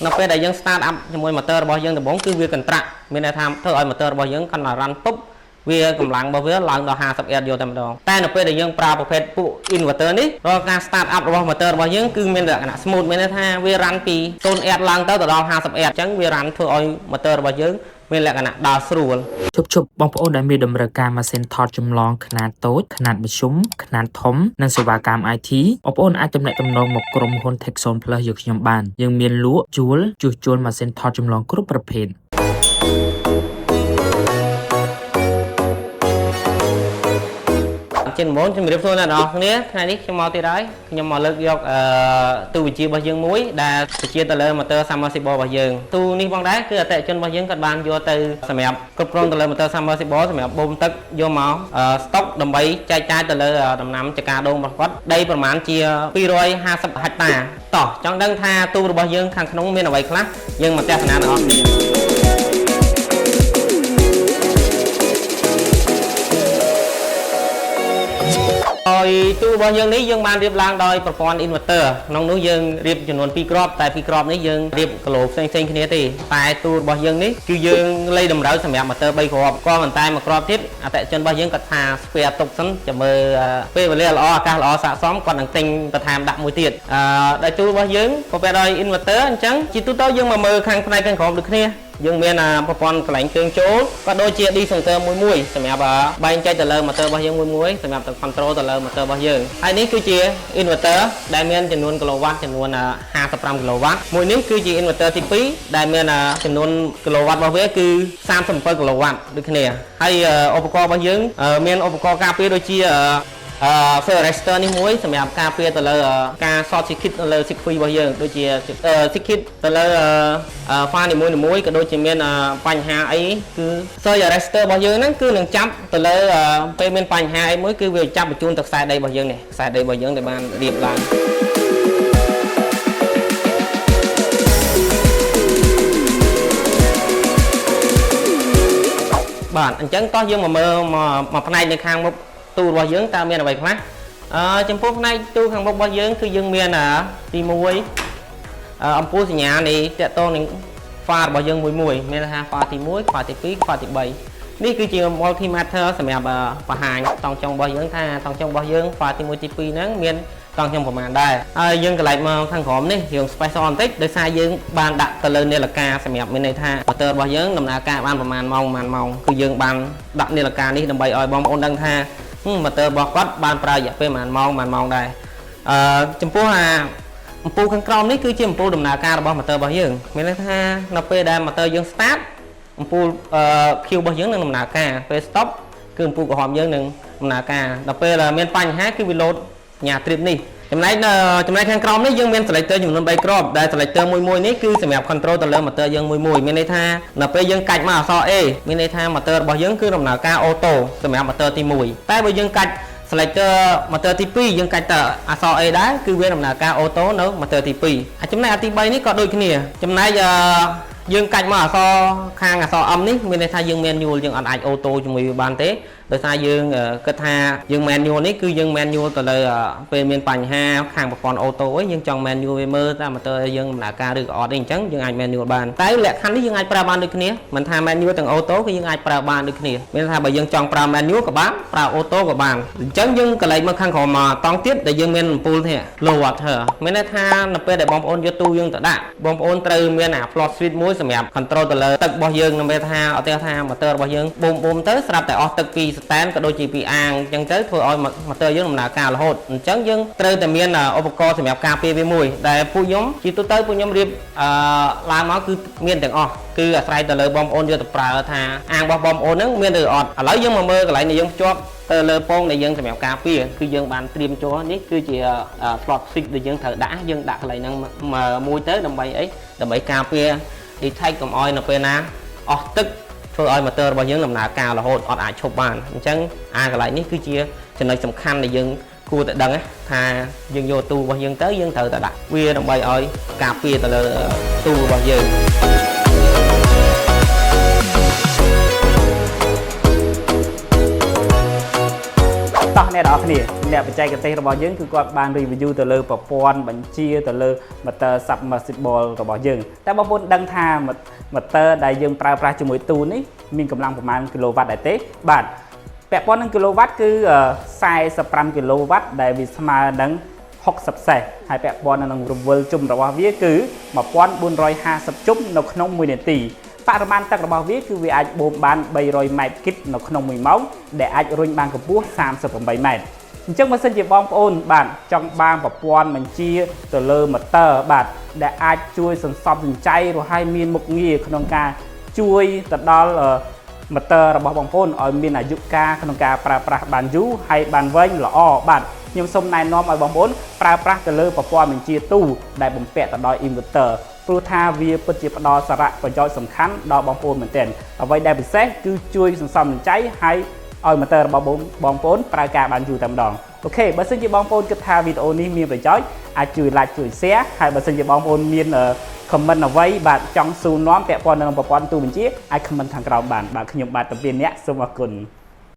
nó phải đại dương start up cho mỗi motor bao dương từ 4 cứ việc cần trạ mình đã tham thôi motor bao dương cần là runปุ๊บ វាកម្លាំងរបស់វាឡើងដល់ 50 A យកតែម្ដងតែនៅពេលដែលយើងប្រើប្រភេទពួក inverter នេះរាល់ការ start up របស់ motor របស់យើងគឺមានលក្ខណៈ smooth មានន័យថាវា run ពី 0 A ឡើងទៅដល់ 50 A អញ្ចឹងវា run ធ្វើឲ្យ motor របស់យើងមានលក្ខណៈដើរស្រួលជប់បងប្អូនដែលមានតម្រូវការម៉ាស៊ីនថតចម្លងខ្នាតតូចខ្នាតមធ្យមខ្នាតធំនិងសេវាកម្ម IT បងប្អូនអាចទំនាក់ទំនងមកក្រុមហ៊ុន Texon Plus យកខ្ញុំបានយើងមានលក់ជួលជួសជុលម៉ាស៊ីនថតចម្លងគ្រប់ប្រភេទtrên bốn trên miền xuôi là đó nghĩa này đi cho màu thì đấy nhưng mà lực dọc tu vị trí bao dương muối đã chia từ lời motor submersible bao dương tu ni băng đá cứ ở tại chân bao dương các bạn vô từ sầm mẹp cục rong từ lời motor submersible sầm mẹp bơm tức vô máu stock đầm bấy chai chai từ lời đầm nắm chả cá đông bạc quất đâyประมาณchia piroi 50 hectare tỏ trong đăng tha tu bao dương khang nông miền ở vậy khác nhưng mà theo phần nào đó rồi tu bao dương ní dương ban riệp lang đôi performance inverter nông núi dương riệp cho nôn pi crop tại pi crop ní dương riệp calo xanh xanh kia thì tại tu bao dương ní cứ dương lấy đầm rau sầm mẹ motor bay crop qua bàn tay mà crop tiếp tại chân bao dương cắt hà spare tục sẵn cho mơ phê và lê lo ca lo xạ xóm còn đằng tinh ta tham đạm mùi tiệt đại tu bao dương có vẻ đôi inverter trắng chỉ tu tao dương mà mơ khang này khang crop được kia dương miền là con cái lạnh cương chỗ có đôi chia đi sòng tơ mũi sầm mẹ bà bay chạy từ lơ mà tơ bao nhiêu mũi sầm mẹ từ control từ lơ mà tơ bao nhiêu hai ní cứ chia inverter đại miền chừng luôn kilowatt chừng luôn là 25 kilowatt mũi ní cứ chia inverter thì phí đại miền là chừng luôn kilowatt bao vé cứ 30 kilowatt được cái này hay opco bao nhiêu miền opco cà phê đôi chia phơi resistor ní muối sầm mẹ cà phê từ lơ cà short circuit từ lơ circuit bao nhiêu đôi chia circuit từ lơ pha ní muối cái đôi chia miền bánh hà ấy cứ soi resistor bao nhiêu nó cứ nâng chắp từ lơ pe miền bánh hà ấy mới cứ về chắp chun từ sai đây bao nhiêu này sai đây bao nhiêu để bàn điểm lại bản anh chẳng có dương mà mơ mà phần nàyในข้างmột tu bao dưỡng ta miền là vậy khác trong phút này tu hàng bông bao dưỡngคือdương miền là đi muối ông phu thì nhà này sẽ to này pha bao dưỡng muối muối miền là pha thì muối pha thì phí pha thì bầyนี่คือจีมอลติมาเตอร์สำหรับปะหายต้องจงบ่dưỡngท่าต้องจงบ่dưỡng pha thì muối thì phíนั้นmiềnต้องจงประมาณได้យើងកន្លែងមកខាងក្រោមនេះយើង special បន្តិចដោយសារយើងបានដាក់ទៅលើនាឡិកាសម្រាប់មានន័យថា motor របស់យើងដំណើរការបានប្រមាណម៉ោងគឺយើងបានដាក់នាឡិកានេះដើម្បីឲ្យបងប្អូនដឹងថាmotor របស់គាត់បានប្រើរយៈពេលប្រហែលម៉ោងដែរចំពោះអំពូលខាងក្រោមនេះគឺជាអំពូលដំណើរការរបស់ motor របស់យើងមានន័យថានៅពេលដែល motor យើង start អំពូល Q របស់យើងនឹងដំណើរការពេល stop គឺអំពូលក្រហមយើងនឹងដំណើរការដល់ពេលមានបញ្ហាគឺវា load ញ៉ា trip នេះចំណែកខាងក្រោមនេះយើងមាន selector ចំនួន 3 គ្រាប់ដែល selector មួយនេះគឺសម្រាប់ control ទៅលើ motor យើងមួយមានន័យថានៅពេលយើងកាច់មកអក្សរ A មានន័យថា motor របស់យើងគឺដំណើរការ auto សម្រាប់ motor ទី1តែបើយើងកាច់ selector motor ទី2យើងកាច់ទៅអក្សរ A ដែរគឺវាដំណើរការ auto នៅ motor ទី2ចំណែកទី3នេះក៏ដូចគ្នាចំណែកយើងកាច់មកអក្សរខាងអក្សរ M នេះមានន័យថាយើង manual យើងអត់អាច auto ជាមួយវាបានទេដោយសារយើងគិតថាយើង manual នេះគឺយើង manual ទៅលើពេលមានបញ្ហាខាងប្រព័ន្ធ auto ឯងយើងចង់ manual វាមើលតាម motor យើងដំណើរការឬក៏អត់អីអញ្ចឹងយើងអាច manual បានតែលក្ខខណ្ឌនេះយើងអាចប្រើបានដូចគ្នាមិនថា manual ទាំង auto គឺយើងអាចប្រើបានដូចគ្នាមានថាបើយើងចង់ប្រើ manual ក៏បានប្រើ auto ក៏បានអញ្ចឹងយើងកន្លែងមកខាងក្រោមមកតង់ទៀតដែលយើងមានអំពូលនេះ low water មានន័យថានៅពេលដែលបងប្អូនយកទូយើងទៅដាក់បងប្អូនត្រូវមានអា float switch មួយសម្រាប់ control ទៅលើទឹករបស់យើងដើម្បីថាអត់ទេថា motor របស់យើងបូមទៅស្រាប់តែអស់ទឹកពី stand ក៏ដូចជាពីអាងអញ្ចឹងទៅធ្វើឲ្យ motor យើងដំណើរការរហូតអញ្ចឹងយើងត្រូវតែមានឧបករណ៍សម្រាប់ការពារវាមួយដែលពួកខ្ញុំជាទូទៅពួកខ្ញុំរៀបឡើងមកគឺមានទាំងអស់គឺអាស្រ័យទៅលើបងប្អូនយកទៅប្រើថាអាងរបស់បងប្អូនហ្នឹងមានឬអត់ឥឡូវយើងមកមើលកន្លែងដែលយើងភ្ជាប់ទៅលើពងដែលយើងសម្រាប់ការពារគឺយើងបានត្រៀមចូលនេះគឺជា slot switch ដែលយើងត្រូវដាក់យើងដាក់កន្លែងហ្នឹងមួយទៅដើម្បីអីដើម្បីការពារ detect កុំឲ្យនៅពេលណាអស់ទឹកធ្វើឲ្យ motor របស់យើងដំណើរការរហូតអត់អាចឈប់បានអញ្ចឹងកន្លែងនេះគឺជាចំណុចសំខាន់ដែលយើងគួរតែដឹងថាយើងយកទូរបស់យើងទៅយើងត្រូវតែដាក់វាដើម្បីឲ្យការពារទៅលើទូរបស់យើងតោះអ្នក អ្នកនរគ្នាអ្នកបច្ចេកទេសរបស់យើងគឺគាត់បាន review ទៅលើប្រព័ន្ធបញ្ជាទៅលើ motor submersible របស់យើងតែបងប្អូនដឹងថា motor ដែលយើងប្រើប្រាស់ជាមួយទូនេះមានកម្លាំងប្រមាណ kW ដែរទេបាទពាក់ព័ន្ធនឹង kW គឺ45 kW ដែលវាស្មើនឹង60សេសហើយពាក់ព័ន្ធនឹងរង្វិលជុំរបស់វាគឺ 1450 ជុំនៅក្នុង1នាទីបរិមាណទឹករបស់វាគឺវាអាចបូមបាន300ម៉ែត្រគីបនៅក្នុង1ម៉ោងដែលអាចរុញបានកម្ពស់38ម៉ែត្រអញ្ចឹងបើសិនជាបងប្អូនបាទចង់បានប្រព័ន្ធបញ្ជាទៅលើ motor បាទដែលអាចជួយសន្សំសំចៃរហ័យមានមុខងារក្នុងការជួយទៅដល់ motor របស់បងប្អូនឲ្យមានអាយុកាលក្នុងការប្រើប្រាស់បានយូរហើយបានវែងល្អបាទខ្ញុំសូមណែនាំឲ្យបងប្អូនប្រើប្រាស់ទៅលើប្រព័ន្ធបញ្ជាទូដែលបំពាក់ទៅដោយ inverter ព្រោះថាវាពិតជាផ្ដល់សារៈប្រយោជន៍សំខាន់ដល់បងប្អូនមែនទែនអ្វីដែលពិសេសគឺជួយសន្សំសំចៃហើយឲ្យ motor របស់បងប្អូនប្រើការបានយូរតែម្ដងអូខេបើសិនជាបងប្អូនគិតថាវីដេអូនេះមានប្រយោជន៍អាចជួយ like ជួយ share ហើយបើសិនជាបងប្អូនមាន comment អ្វីបាទចង់សួរនាំពាក់ព័ន្ធនឹងប្រព័ន្ធទូបញ្ជាអាច comment ខាងក្រោមបានបាទខ្ញុំបាទតាពីអ្នកសូមអរគុណ